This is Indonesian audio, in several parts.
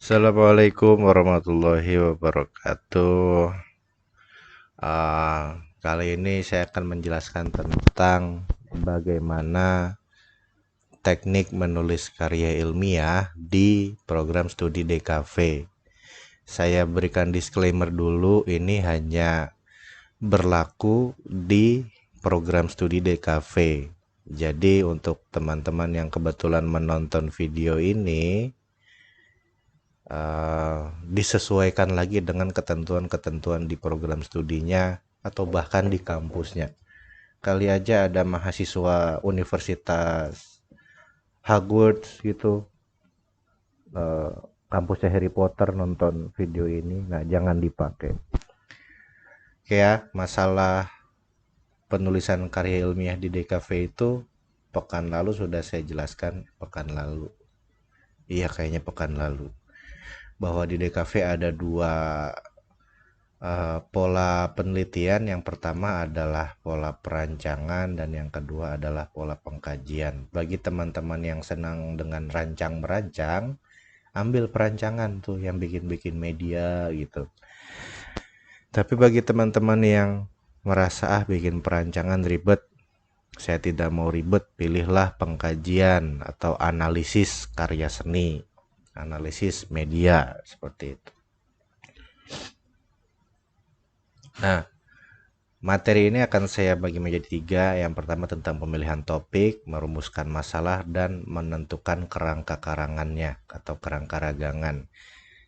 Assalamualaikum warahmatullahi wabarakatuh. Kali ini saya akan menjelaskan tentang bagaimana teknik menulis karya ilmiah di program studi DKV. Saya berikan disclaimer dulu, ini hanya berlaku di program studi DKV. Jadi untuk teman-teman yang kebetulan menonton video ini, disesuaikan lagi dengan ketentuan-ketentuan di program studinya atau bahkan di kampusnya. Kali aja ada mahasiswa Universitas Hogwarts gitu, eh, kampusnya Harry Potter nonton video ini, nah jangan dipakai. Oke ya, masalah penulisan karya ilmiah di DKV itu pekan lalu sudah saya jelaskan, pekan lalu. Iya kayaknya pekan lalu. Bahwa di DKV ada dua pola penelitian. Yang pertama adalah pola perancangan dan yang kedua adalah pola pengkajian. Bagi teman-teman yang senang dengan rancang-merancang, ambil perancangan tuh yang bikin-bikin media gitu. Tapi bagi teman-teman yang merasa bikin perancangan ribet, saya tidak mau ribet, pilihlah pengkajian atau analisis karya seni, analisis media seperti itu. Nah, materi ini akan saya bagi menjadi tiga. Yang pertama tentang pemilihan topik, merumuskan masalah, dan menentukan kerangka karangannya atau kerangka ragangan.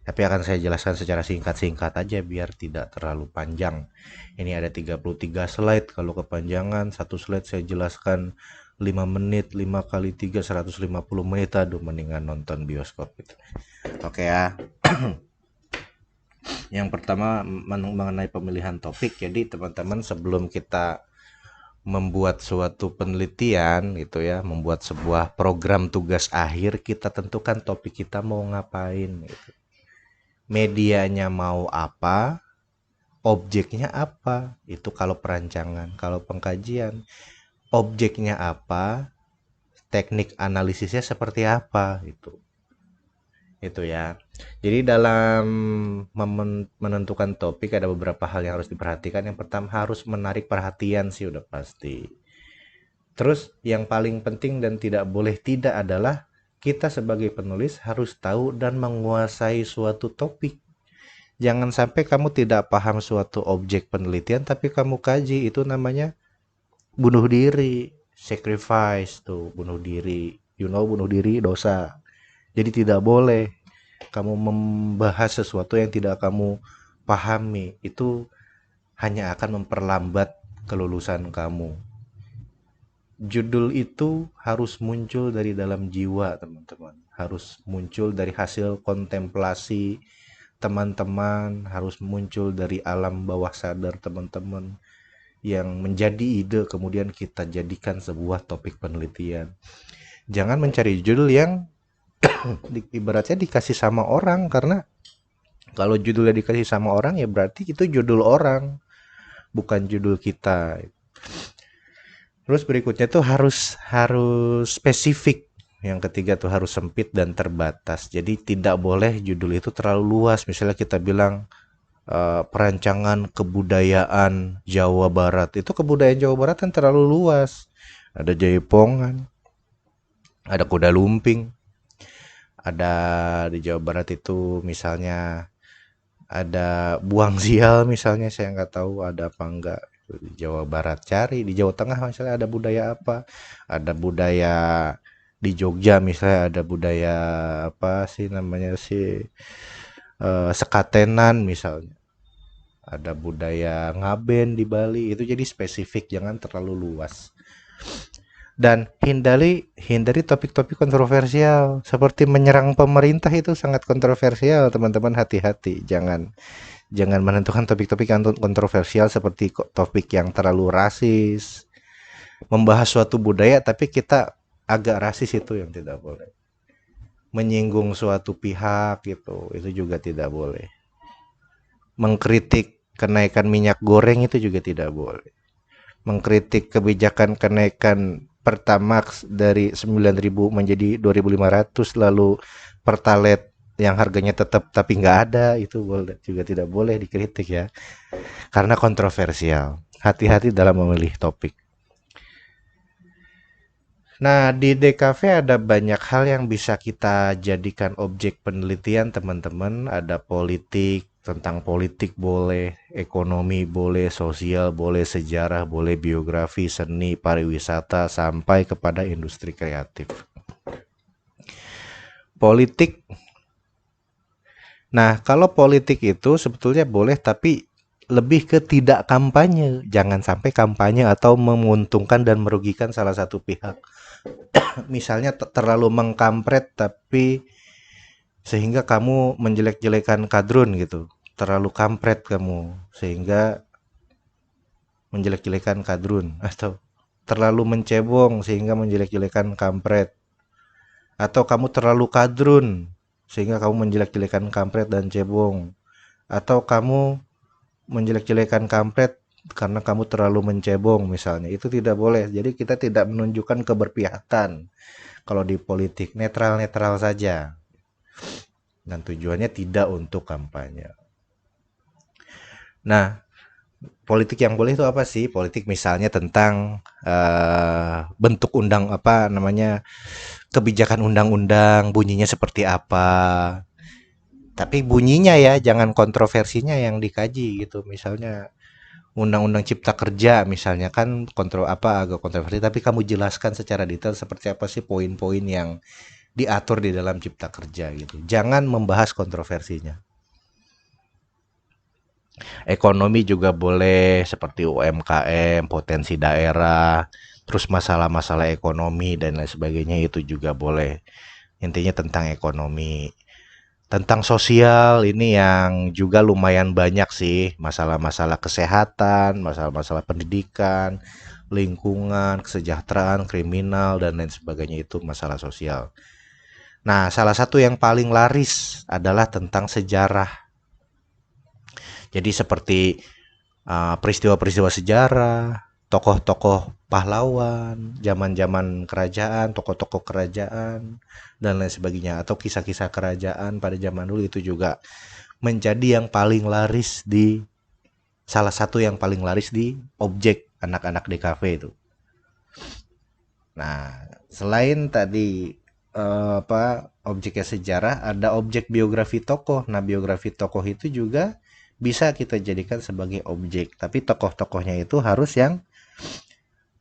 Tapi akan saya jelaskan secara singkat-singkat aja biar tidak terlalu panjang. Ini ada 33 slide. Kalau kepanjangan, satu slide saya jelaskan 5 menit, 5 kali 3, 150 menit. Aduh, mendingan nonton bioskop gitu. Oke ya. Yang pertama mengenai pemilihan topik. Jadi teman-teman sebelum kita membuat suatu penelitian gitu ya, membuat sebuah program tugas akhir, kita tentukan topik kita mau ngapain gitu. Medianya mau apa, objeknya apa, itu kalau perancangan. Kalau pengkajian, objeknya apa, teknik analisisnya seperti apa gitu. Itu ya. Jadi dalam menentukan topik ada beberapa hal yang harus diperhatikan. Yang pertama harus menarik perhatian sih udah pasti. Terus yang paling penting dan tidak boleh tidak adalah kita sebagai penulis harus tahu dan menguasai suatu topik. Jangan sampai kamu tidak paham suatu objek penelitian tapi kamu kaji, itu namanya bunuh diri, sacrifice tuh, bunuh diri. You know, bunuh diri dosa. Jadi tidak boleh kamu membahas sesuatu yang tidak kamu pahami. Itu hanya akan memperlambat kelulusan kamu. Judul itu harus muncul dari dalam jiwa teman-teman, harus muncul dari hasil kontemplasi teman-teman, harus muncul dari alam bawah sadar teman-teman yang menjadi ide kemudian kita jadikan sebuah topik penelitian. Jangan mencari judul yang ibaratnya dikasih sama orang, karena kalau judulnya dikasih sama orang ya berarti itu judul orang, bukan judul kita. Terus berikutnya tuh harus harus spesifik. Yang ketiga tuh harus sempit dan terbatas. Jadi tidak boleh judul itu terlalu luas. Misalnya kita bilang perancangan kebudayaan Jawa Barat. Itu kebudayaan Jawa Barat kan terlalu luas. Ada Jaipongan, ada kuda lumping, ada di Jawa Barat itu misalnya ada buang sial misalnya, saya nggak tahu ada apa enggak di Jawa Barat. Cari di Jawa Tengah misalnya ada budaya apa, ada budaya di Jogja misalnya ada budaya apa sih namanya sih, sekatenan misalnya, ada budaya ngaben di Bali. Itu jadi spesifik, jangan terlalu luas. Dan hindari topik-topik kontroversial seperti menyerang pemerintah, itu sangat kontroversial teman-teman, hati-hati, jangan menentukan topik-topik yang kontroversial seperti topik yang terlalu rasis, membahas suatu budaya tapi kita agak rasis, itu yang tidak boleh. Menyinggung suatu pihak itu juga tidak boleh. Mengkritik kenaikan minyak goreng itu juga tidak boleh. Mengkritik kebijakan kenaikan Pertamax dari 9.000 menjadi 2.500, lalu Pertalite yang harganya tetap tapi nggak ada, itu boleh juga tidak boleh dikritik ya, karena kontroversial. Hati-hati dalam memilih topik. Nah, di DKV ada banyak hal yang bisa kita jadikan objek penelitian, teman-teman. Ada politik, tentang politik boleh, ekonomi boleh, sosial boleh, sejarah boleh, biografi, seni, pariwisata, sampai kepada industri kreatif. Politik. Nah, kalau politik itu sebetulnya boleh, tapi lebih ke tidak kampanye. Jangan sampai kampanye atau menguntungkan dan merugikan salah satu pihak. Misalnya terlalu mengkampret tapi sehingga kamu menjelek-jelekan kadrun gitu. Terlalu kampret kamu sehingga menjelek-jelekan kadrun, atau terlalu mencebong sehingga menjelek-jelekan kampret, atau kamu terlalu kadrun sehingga kamu menjelek-jelekan kampret dan cebong, atau kamu menjelek-jelekan kampret karena kamu terlalu mencebong misalnya. Itu tidak boleh. Jadi kita tidak menunjukkan keberpihakan. Kalau di politik netral-netral saja, dan tujuannya tidak untuk kampanye. Nah, politik yang boleh itu apa sih? Politik misalnya tentang bentuk undang apa namanya, kebijakan undang-undang bunyinya seperti apa. Tapi bunyinya ya, jangan kontroversinya yang dikaji gitu. Misalnya undang-undang cipta kerja misalnya, kan agak kontroversi, tapi kamu jelaskan secara detail seperti apa sih poin-poin yang diatur di dalam cipta kerja gitu. Jangan membahas kontroversinya. Ekonomi juga boleh, seperti UMKM, potensi daerah, terus masalah-masalah ekonomi dan lain sebagainya, itu juga boleh. Intinya tentang ekonomi. Tentang sosial ini yang juga lumayan banyak sih, masalah-masalah kesehatan, masalah-masalah pendidikan, lingkungan, kesejahteraan, kriminal dan lain sebagainya, itu masalah sosial. Nah, salah satu yang paling laris adalah tentang sejarah. Jadi seperti peristiwa-peristiwa sejarah, tokoh-tokoh pahlawan, zaman-zaman kerajaan, tokoh-tokoh kerajaan, dan lain sebagainya. Atau kisah-kisah kerajaan pada zaman dulu, itu juga menjadi yang paling laris di, salah satu yang paling laris di objek anak-anak di kafe itu. Nah, selain tadi objeknya sejarah, ada objek biografi tokoh. Nah, biografi tokoh itu juga bisa kita jadikan sebagai objek, tapi tokoh-tokohnya itu harus yang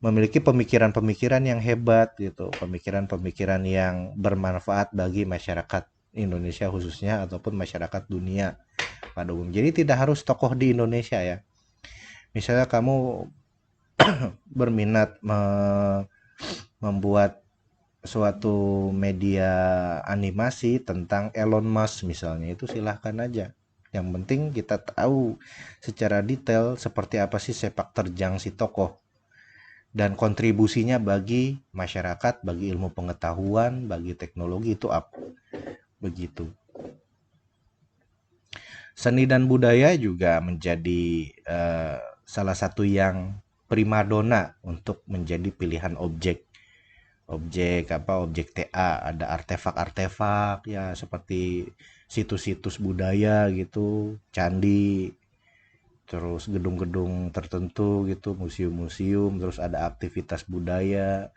memiliki pemikiran-pemikiran yang hebat gitu, pemikiran-pemikiran yang bermanfaat bagi masyarakat Indonesia khususnya, ataupun masyarakat dunia pada umum. Jadi tidak harus tokoh di Indonesia ya. Misalnya kamu berminat membuat suatu media animasi tentang Elon Musk misalnya, itu silahkan aja. Yang penting kita tahu secara detail seperti apa sih sepak terjang si tokoh dan kontribusinya bagi masyarakat, bagi ilmu pengetahuan, bagi teknologi, itu apa. Begitu. Seni dan budaya juga menjadi salah satu yang primadona untuk menjadi pilihan objek. Objek TA, ada artefak-artefak ya, seperti situs-situs budaya gitu, candi, terus gedung-gedung tertentu gitu, museum-museum, terus ada aktivitas budaya,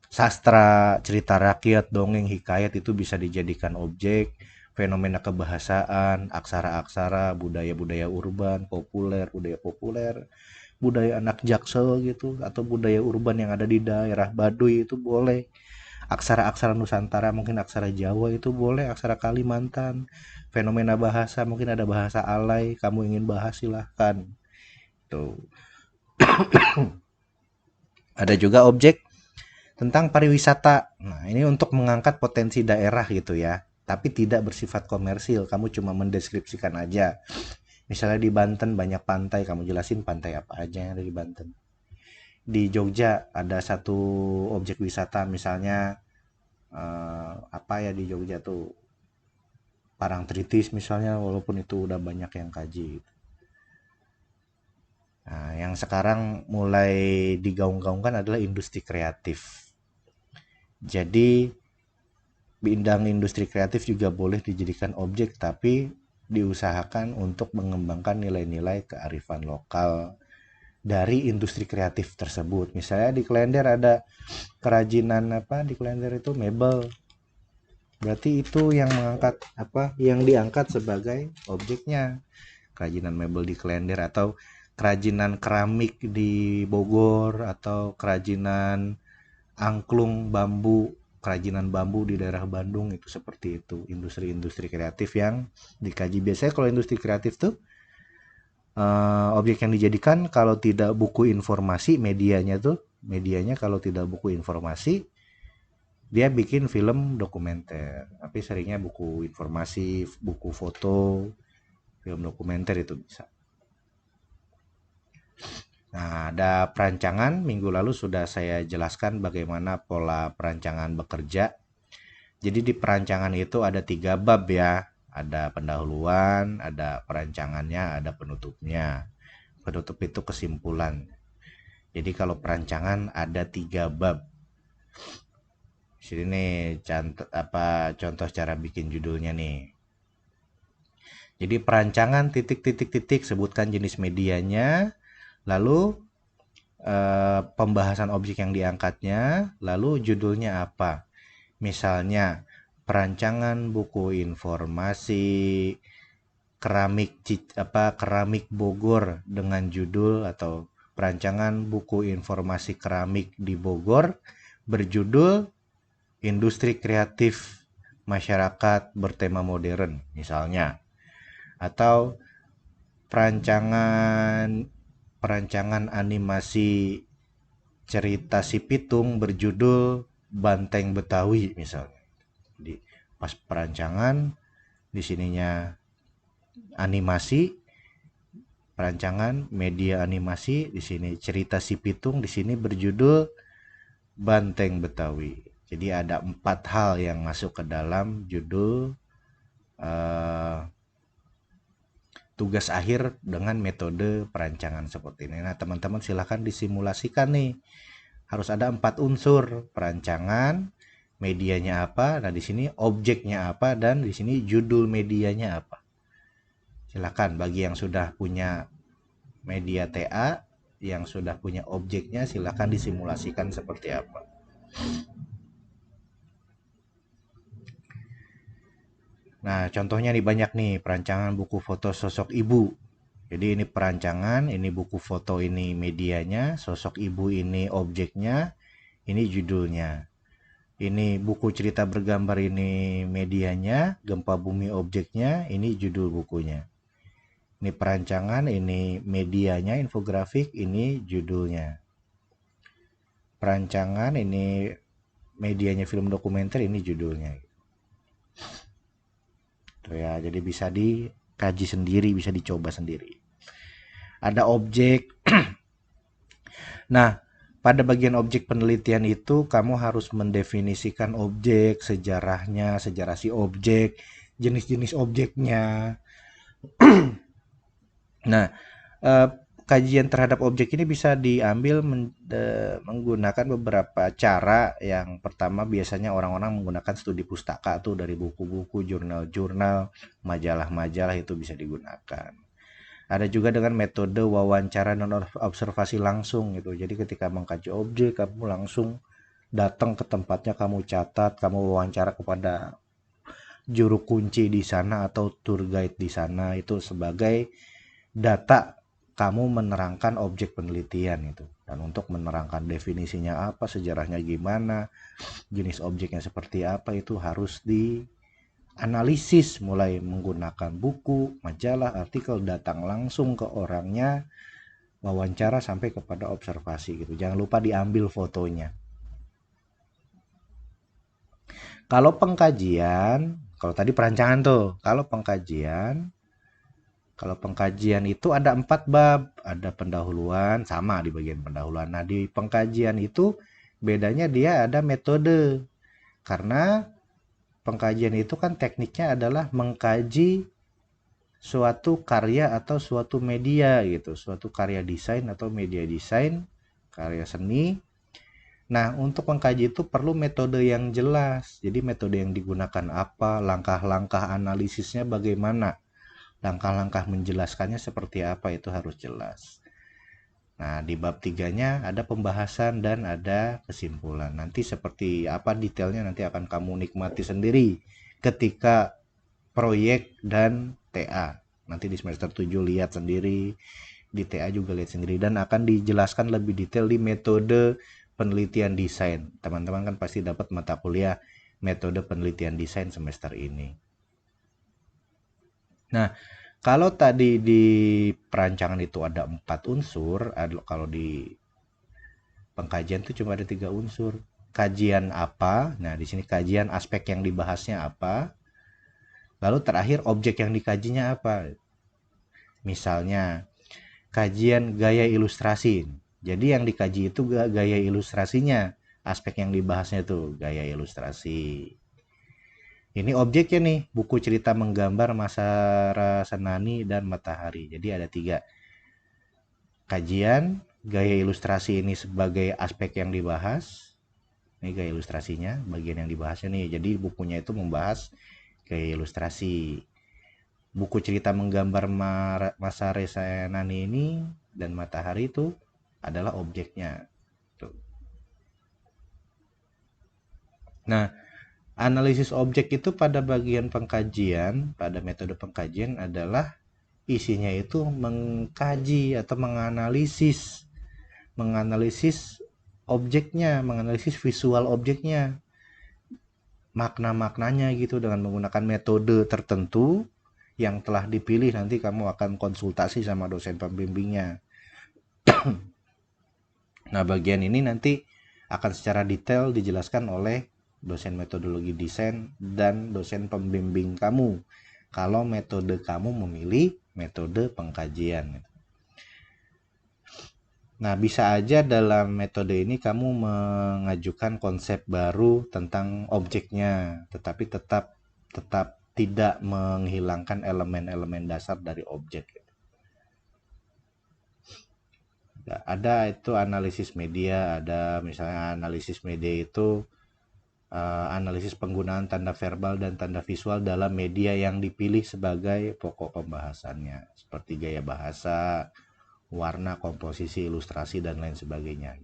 sastra, cerita rakyat, dongeng, hikayat, itu bisa dijadikan objek. Fenomena kebahasaan, aksara-aksara, budaya-budaya urban, populer, budaya populer, budaya anak Jaksel gitu, atau budaya urban yang ada di daerah Baduy, itu boleh. Aksara-aksara Nusantara, mungkin aksara Jawa itu boleh, aksara Kalimantan. Fenomena bahasa, mungkin ada bahasa alay, kamu ingin bahas silahkan. Tuh. Ada juga objek tentang pariwisata. Nah, ini untuk mengangkat potensi daerah gitu ya, tapi tidak bersifat komersil. Kamu cuma mendeskripsikan aja. Misalnya di Banten banyak pantai, kamu jelasin pantai apa aja yang ada di Banten. Di Jogja ada satu objek wisata, misalnya apa ya di Jogja tuh, Parangtritis misalnya, walaupun itu udah banyak yang kaji. Nah, yang sekarang mulai digaung-gaungkan adalah industri kreatif. Jadi bidang industri kreatif juga boleh dijadikan objek, tapi diusahakan untuk mengembangkan nilai-nilai kearifan lokal dari industri kreatif tersebut. Misalnya di Klender ada kerajinan apa, di Klender itu mebel. Berarti itu yang mengangkat apa, yang diangkat sebagai objeknya. Kerajinan mebel di Klender, atau kerajinan keramik di Bogor, atau kerajinan angklung bambu, kerajinan bambu di daerah Bandung, itu seperti itu. Industri-industri kreatif yang dikaji. Biasanya kalau industri kreatif tuh objek yang dijadikan kalau tidak buku informasi, medianya kalau tidak buku informasi, dia bikin film dokumenter. Tapi seringnya buku informasi, buku foto, film dokumenter itu bisa. Nah, ada perancangan. Minggu lalu sudah saya jelaskan bagaimana pola perancangan bekerja. Jadi di perancangan itu ada 3 bab ya. Ada pendahuluan, ada perancangannya, ada penutupnya. Penutup itu kesimpulan. Jadi kalau perancangan ada 3 bab. Sini nih contoh cara bikin judulnya nih. Jadi perancangan titik sebutkan jenis medianya, lalu pembahasan objek yang diangkatnya, lalu judulnya apa. Misalnya perancangan buku informasi keramik Bogor dengan judul, atau perancangan buku informasi keramik di Bogor berjudul Industri Kreatif Masyarakat Bertema Modern misalnya. Atau perancangan animasi cerita si Pitung berjudul Banteng Betawi misalnya. Jadi pas perancangan di sininya animasi, perancangan media animasi, di sini cerita si Pitung, di sini berjudul Banteng Betawi. Jadi ada 4 hal yang masuk ke dalam judul tugas akhir dengan metode perancangan seperti ini. Nah, teman-teman silahkan disimulasikan nih. Harus ada 4 unsur: perancangan, medianya apa, nah di sini objeknya apa, dan di sini judul medianya apa. Silakan bagi yang sudah punya media TA, yang sudah punya objeknya, silakan disimulasikan seperti apa. Nah, contohnya nih banyak nih, perancangan buku foto sosok ibu. Jadi ini perancangan, ini buku foto, ini medianya, sosok ibu ini objeknya, ini judulnya. Ini buku cerita bergambar, ini medianya, gempa bumi objeknya, ini judul bukunya. Ini perancangan, ini medianya, infografik, ini judulnya. Perancangan, ini medianya film dokumenter, ini judulnya. Tuh ya, jadi bisa dikaji sendiri, bisa dicoba sendiri. Ada objek. Nah, pada bagian objek penelitian itu kamu harus mendefinisikan objek, sejarahnya, sejarah si objek, jenis-jenis objeknya. Nah, kajian terhadap objek ini bisa diambil menggunakan beberapa cara. Yang pertama, biasanya orang-orang menggunakan studi pustaka tuh, dari buku-buku, jurnal-jurnal, majalah-majalah, itu bisa digunakan. Ada juga dengan metode wawancara dan observasi langsung gitu. Jadi ketika mengkaji objek, kamu langsung datang ke tempatnya, kamu catat, kamu wawancara kepada juru kunci di sana atau tour guide di sana, itu sebagai data kamu menerangkan objek penelitian itu. Dan untuk menerangkan definisinya apa, sejarahnya gimana, jenis objeknya seperti apa, itu harus dianalisis mulai menggunakan buku, majalah, artikel, datang langsung ke orangnya, wawancara sampai kepada observasi gitu. Jangan lupa diambil fotonya. Kalau pengkajian, kalau tadi perancangan tuh, kalau pengkajian itu ada 4 bab, ada pendahuluan, sama di bagian pendahuluan. Nah, di pengkajian itu bedanya dia ada metode. Karena pengkajian itu kan tekniknya adalah mengkaji suatu karya atau suatu media gitu, suatu karya desain atau media desain, karya seni, Nah, untuk mengkaji itu perlu metode yang jelas. Jadi metode yang digunakan apa, langkah-langkah analisisnya bagaimana, langkah-langkah menjelaskannya seperti apa itu harus jelas. Nah, di bab 3-nya ada pembahasan dan ada kesimpulan. Nanti seperti apa detailnya nanti akan kamu nikmati sendiri ketika proyek dan TA. Nanti di semester 7 lihat sendiri, di TA juga lihat sendiri, dan akan dijelaskan lebih detail di metode penelitian desain. Teman-teman kan pasti dapat mata kuliah metode penelitian desain semester ini. Nah, kalau tadi di perancangan itu ada 4 unsur, kalau di pengkajian itu cuma ada 3 unsur. Kajian apa? Nah, di sini kajian aspek yang dibahasnya apa. Lalu terakhir objek yang dikajinya apa? Misalnya kajian gaya ilustrasi. Jadi yang dikaji itu gaya ilustrasinya. Aspek yang dibahasnya itu gaya ilustrasi. Ini objeknya nih, buku cerita menggambar Masara Senani dan Matahari. Jadi ada 3. Kajian gaya ilustrasi ini sebagai aspek yang dibahas. Ini gaya ilustrasinya, bagian yang dibahasnya nih. Jadi bukunya itu membahas gaya ilustrasi. Buku cerita menggambar Masara Senani ini dan Matahari itu adalah objeknya. Tuh. Nah, analisis objek itu pada bagian pengkajian, pada metode pengkajian adalah isinya itu mengkaji atau menganalisis objeknya, menganalisis visual objeknya, makna-maknanya gitu dengan menggunakan metode tertentu yang telah dipilih. Nanti kamu akan konsultasi sama dosen pembimbingnya. Nah, bagian ini nanti akan secara detail dijelaskan oleh dosen metodologi desain dan dosen pembimbing kamu kalau metode kamu memilih metode pengkajian. Nah, bisa aja dalam metode ini kamu mengajukan konsep baru tentang objeknya, tetapi tetap tidak menghilangkan elemen-elemen dasar dari objek. Ada itu analisis media, ada misalnya analisis media itu analisis penggunaan tanda verbal dan tanda visual dalam media yang dipilih sebagai pokok pembahasannya, seperti gaya bahasa, warna, komposisi, ilustrasi, dan lain sebagainya.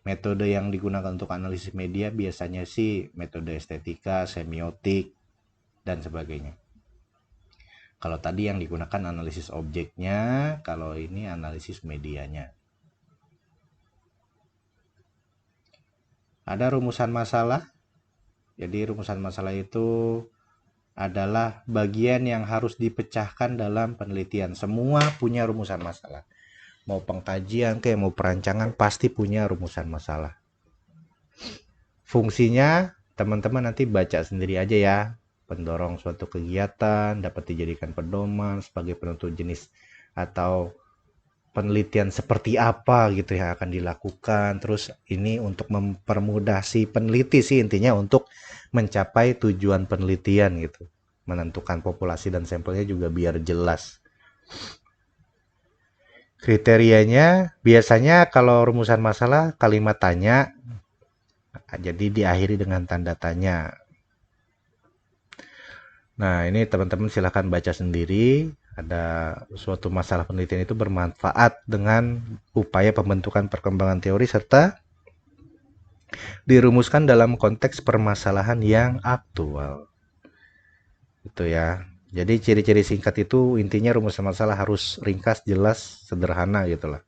Metode yang digunakan untuk analisis media biasanya sih metode estetika, semiotik, dan sebagainya. Kalau tadi yang digunakan analisis objeknya, kalau ini analisis medianya. Ada rumusan masalah. Jadi rumusan masalah itu adalah bagian yang harus dipecahkan dalam penelitian. Semua punya rumusan masalah. Mau pengkajian kayak mau perancangan pasti punya rumusan masalah. Fungsinya teman-teman nanti baca sendiri aja ya. Pendorong suatu kegiatan, dapat dijadikan pedoman sebagai penentu jenis atau penelitian seperti apa gitu yang akan dilakukan. Terus ini untuk mempermudah si peneliti sih intinya untuk mencapai tujuan penelitian gitu. Menentukan populasi dan sampelnya juga biar jelas. Kriterianya biasanya kalau rumusan masalah kalimat tanya, jadi diakhiri dengan tanda tanya. Nah, ini teman-teman silahkan baca sendiri. Ada suatu masalah penelitian itu bermanfaat dengan upaya pembentukan perkembangan teori serta dirumuskan dalam konteks permasalahan yang aktual. Itu ya. Jadi ciri-ciri singkat itu intinya rumusan masalah harus ringkas, jelas, sederhana gitulah.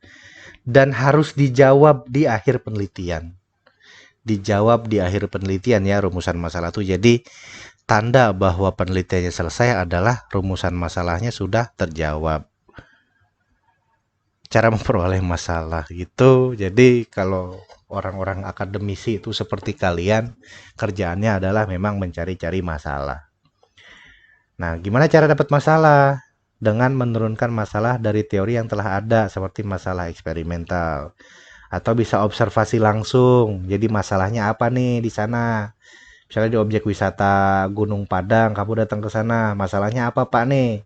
Dan harus dijawab di akhir penelitian. Dijawab di akhir penelitian ya rumusan masalah itu. Jadi tanda bahwa penelitiannya selesai adalah rumusan masalahnya sudah terjawab. Cara memperoleh masalah gitu. Jadi kalau orang-orang akademisi itu seperti kalian, kerjaannya adalah memang mencari-cari masalah. Nah, gimana cara dapat masalah? Dengan menurunkan masalah dari teori yang telah ada, seperti masalah eksperimental. Atau bisa observasi langsung. Jadi masalahnya apa nih di sana? Misalnya di objek wisata Gunung Padang, kamu datang ke sana, masalahnya apa Pak nih?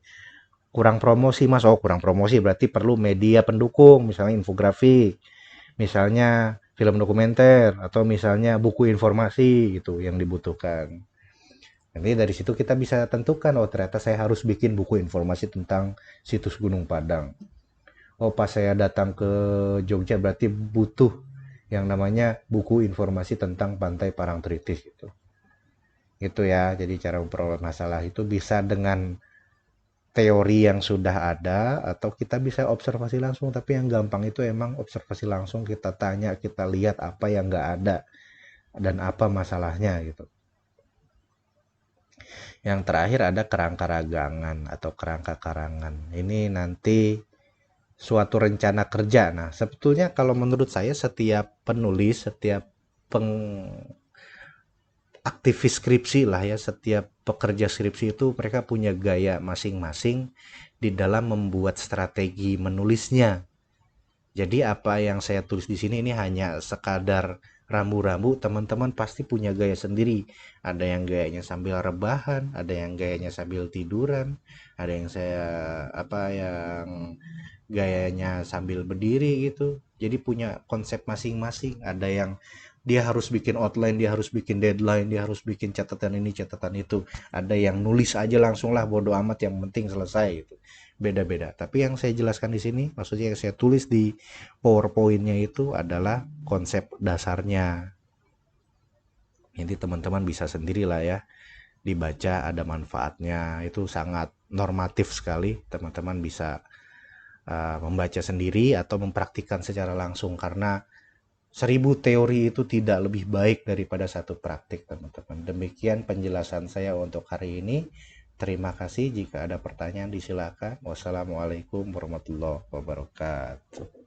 Kurang promosi Mas. Oh, kurang promosi berarti perlu media pendukung, misalnya infografik. Misalnya film dokumenter atau misalnya buku informasi gitu yang dibutuhkan. Nanti dari situ kita bisa tentukan, oh ternyata saya harus bikin buku informasi tentang situs Gunung Padang. Oh pas saya datang ke Jogja berarti butuh yang namanya buku informasi tentang Pantai Parangtritis gitu. Itu ya, jadi cara memperoleh masalah itu bisa dengan teori yang sudah ada atau kita bisa observasi langsung, tapi yang gampang itu emang observasi langsung, kita tanya, kita lihat apa yang nggak ada dan apa masalahnya gitu. Yang terakhir ada kerangka ragangan atau kerangka karangan. Ini nanti suatu rencana kerja. Nah, sebetulnya kalau menurut saya setiap penulis, setiap aktivis skripsi lah ya, setiap pekerja skripsi itu mereka punya gaya masing-masing di dalam membuat strategi menulisnya. Jadi apa yang saya tulis di sini ini hanya sekadar rambu-rambu, teman-teman pasti punya gaya sendiri. Ada yang gayanya sambil rebahan, ada yang gayanya sambil tiduran, ada yang saya apa yang gayanya sambil berdiri gitu. Jadi punya konsep masing-masing. Ada yang dia harus bikin outline, dia harus bikin deadline, dia harus bikin catatan ini, catatan itu. Ada yang nulis aja langsung lah, bodo amat, yang penting selesai gitu. Beda-beda. Tapi yang saya jelaskan di sini, maksudnya yang saya tulis di PowerPoint-nya itu adalah konsep dasarnya. Nanti teman-teman bisa sendirilah ya, dibaca ada manfaatnya. Itu sangat normatif sekali. Teman-teman bisa membaca sendiri atau mempraktikkan secara langsung karena 1.000 teori itu tidak lebih baik daripada satu praktik, teman-teman. Demikian penjelasan saya untuk hari ini. Terima kasih. Jika ada pertanyaan disilakan. Wassalamualaikum warahmatullahi wabarakatuh.